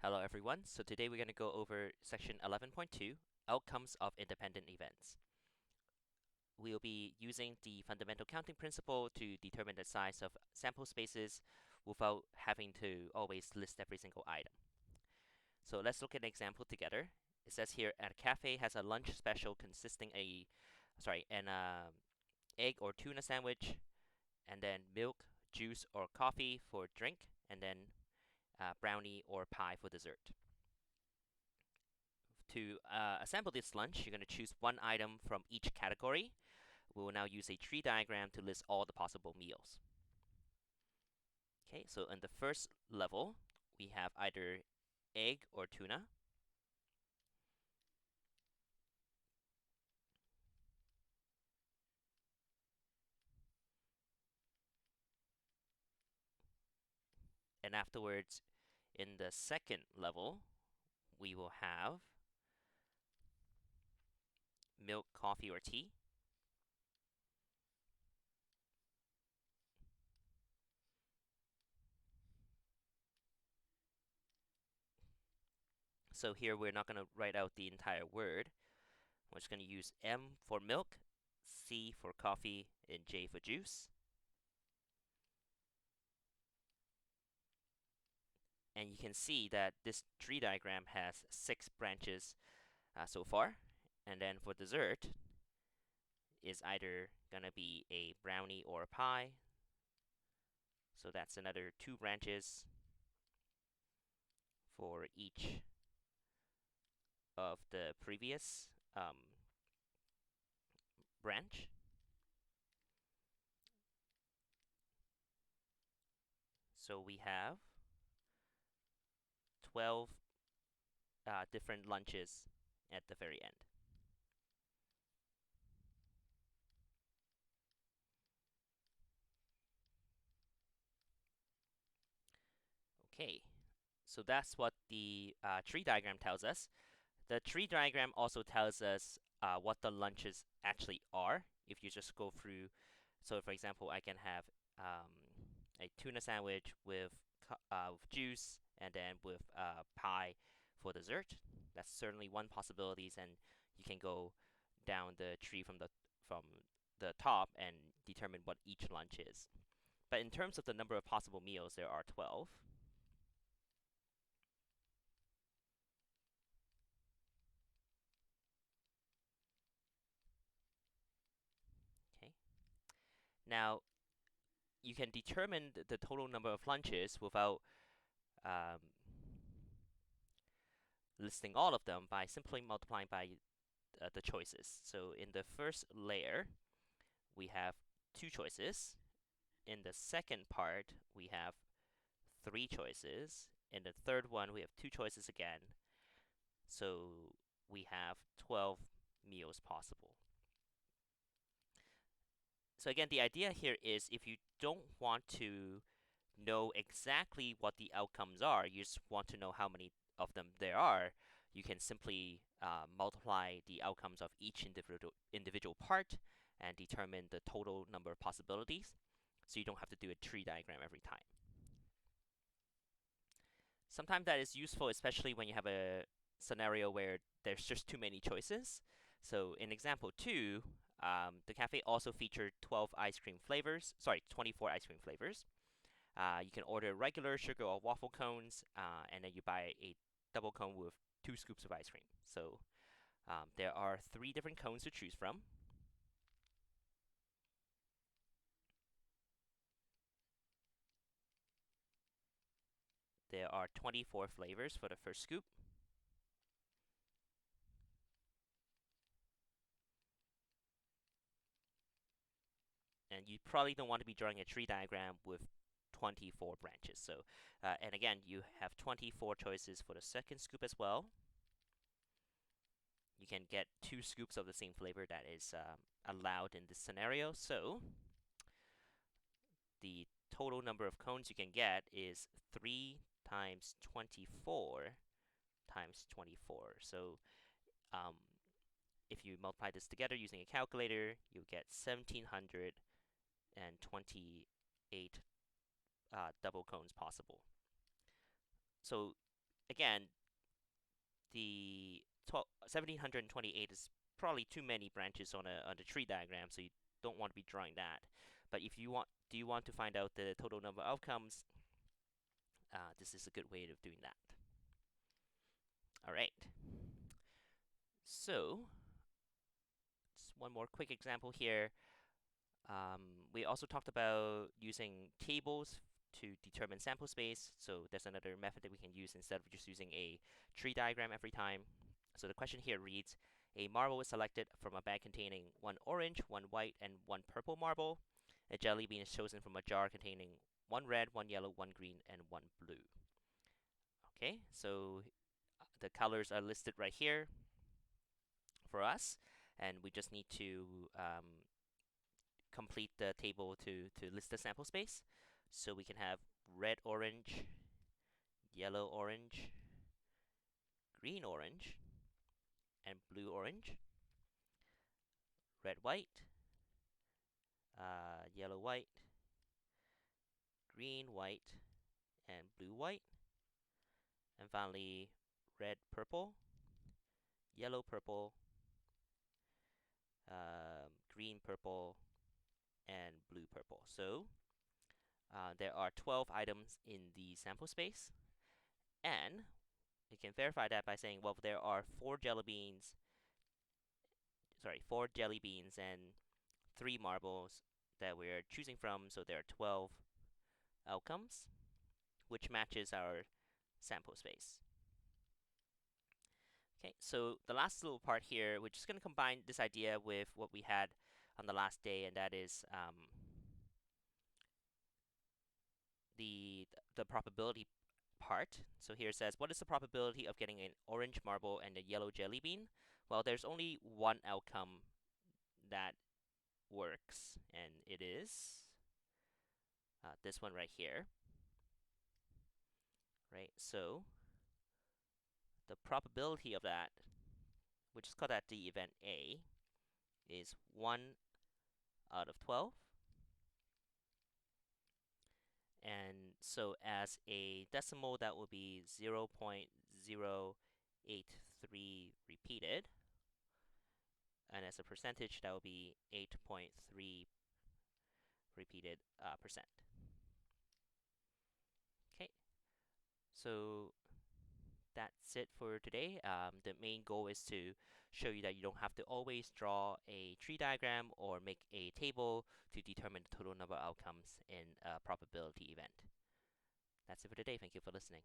Hello everyone. So today we're going to go over section 11.2, Outcomes of Independent Events. We'll be using the fundamental counting principle to determine the size of sample spaces without having to always list every single item. So let's look at an example together. It says here, a cafe has a lunch special consisting an egg or tuna sandwich, and then milk, juice, or coffee for drink, and then brownie or pie for dessert. To assemble this lunch, you're going to choose one item from each category. We will now use a tree diagram to list all the possible meals. Okay, so in the first level, we have either egg or tuna. And afterwards, in the second level, we will have milk, coffee, or tea. So here we're not going to write out the entire word. We're just going to use M for milk, C for coffee, and J for juice. And you can see that this tree diagram has 6 branches so far. And then for dessert is either going to be a brownie or a pie. So that's another 2 branches for each of the previous branch. So we have 12 different lunches at the very end. Okay, so that's what the tree diagram tells us. The tree diagram also tells us what the lunches actually are. If you just go through, so for example, I can have a tuna sandwich with juice and then with pie for dessert. That's certainly one possibilities, and you can go down the tree from the top and determine what each lunch is. But in terms of the number of possible meals, there are 12. Okay. Now, you can determine the total number of lunches without um, listing all of them by simply multiplying by the choices. So in the first layer, we have 2 choices. In the second part, we have 3 choices. In the third one, we have 2 choices again. So we have 12 meals possible. So again, the idea here is if you don't want to know exactly what the outcomes are, you just want to know how many of them there are, you can simply multiply the outcomes of each individual part and determine the total number of possibilities. So you don't have to do a tree diagram every time. Sometimes that is useful, especially when you have a scenario where there's just too many choices. So in example 2, the cafe also featured 12 ice cream flavors, sorry, 24 ice cream flavors. You can order regular sugar or waffle cones, and then you buy a double cone with 2 scoops of ice cream. So there are 3 different cones to choose from. There are 24 flavors for the first scoop. And you probably don't want to be drawing a tree diagram with 24 branches. So, and again, you have 24 choices for the second scoop as well. You can get 2 scoops of the same flavor that is allowed in this scenario. So the total number of cones you can get is 3 times 24 times 24. So if you multiply this together using a calculator, you get 1,728 double cones possible. So again, the 1728 is probably too many branches on a tree diagram, so you don't want to be drawing that. But if you want, do you want to find out the total number of outcomes? This is a good way of doing that. All right. So, just one more quick example here. We also talked about using tables to determine sample space. So there's another method that we can use instead of just using a tree diagram every time. So the question here reads, a marble is selected from a bag containing one orange, one white, and one purple marble. A jelly bean is chosen from a jar containing one red, one yellow, one green, and one blue. Okay, so the colors are listed right here for us, and we just need to complete the table to list the sample space. So we can have red orange, yellow orange, green orange, and blue orange, red white, yellow white, green white, and blue white, and finally red purple, yellow purple, green purple, and blue purple. So there are 12 items in the sample space, and we can verify that by saying, well, there are four jelly beans and 3 marbles that we're choosing from, so there are 12 outcomes, which matches our sample space. Okay, so the last little part here, we're just going to combine this idea with what we had on the last day, and that is the probability part. So here it says, what is the probability of getting an orange marble and a yellow jelly bean? Well, there's only one outcome that works, and it is this one right here. Right, so the probability of that, which is called at the event A, is 1 out of 12. And so as a decimal, that will be 0.083 repeated. And as a percentage, that will be 8.3 repeated percent. Okay, so that's it for today. The main goal is to show you that you don't have to always draw a tree diagram or make a table to determine the total number of outcomes in a probability event. That's it for today. Thank you for listening.